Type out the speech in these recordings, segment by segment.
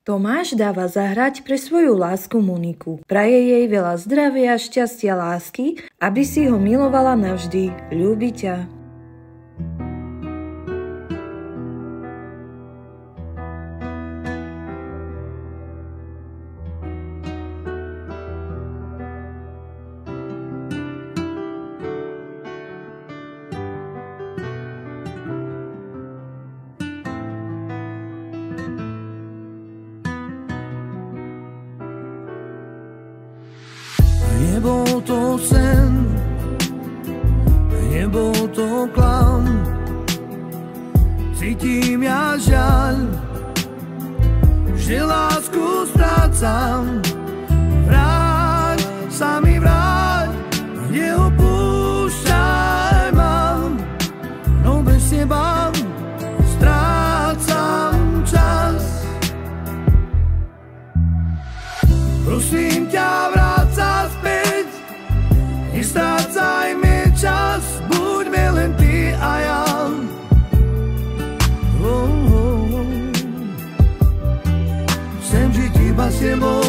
Tomáš dáva zahrať pre svoju lásku Moniku. Praje jej veľa zdravia, šťastia, lásky, aby si ho milovala navždy. Ľúbi ťa. Nebol to sen, nebol to klam, cítim ja žiaľ, že lásku strácam. Vráť sa mi, vráť, neopúšťaj ma, no bez teba strácam čas. Prosím ťa, vráť sa späť, nestrácajme čas, buďme len ty a ja. Chcem žiť iba s tebou,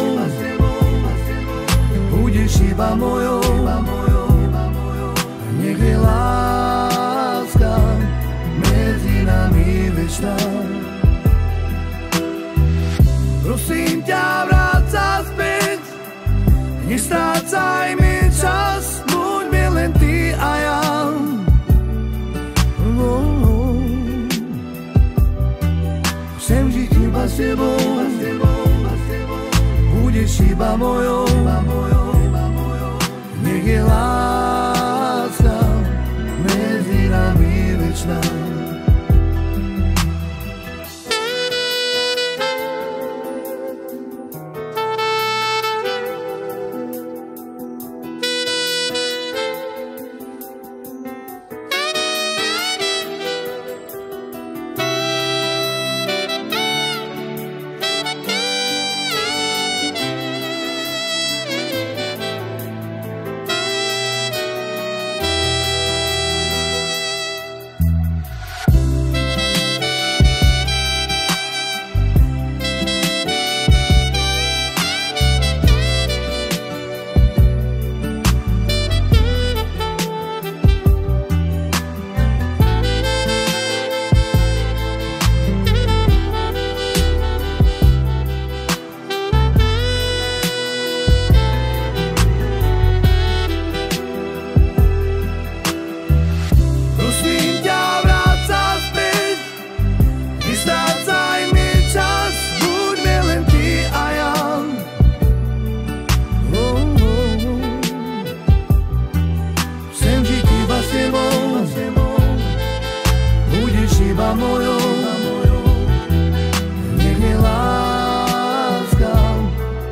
budeš iba mojou, nech je láska medzi nami večná. Prosím ťa, vráť sa späť, nestrácajme čas, buďme len ty a ja. Chcem žiť iba s tebou, budeš iba mojou, nech je láska medzi nami večná. Iba mojou, nech je láska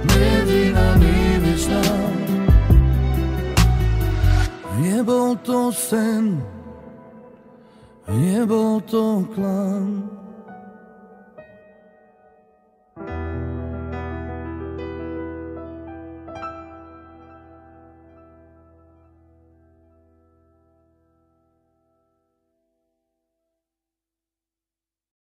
medzi nami večná. Nebol to sen, nebol to klam,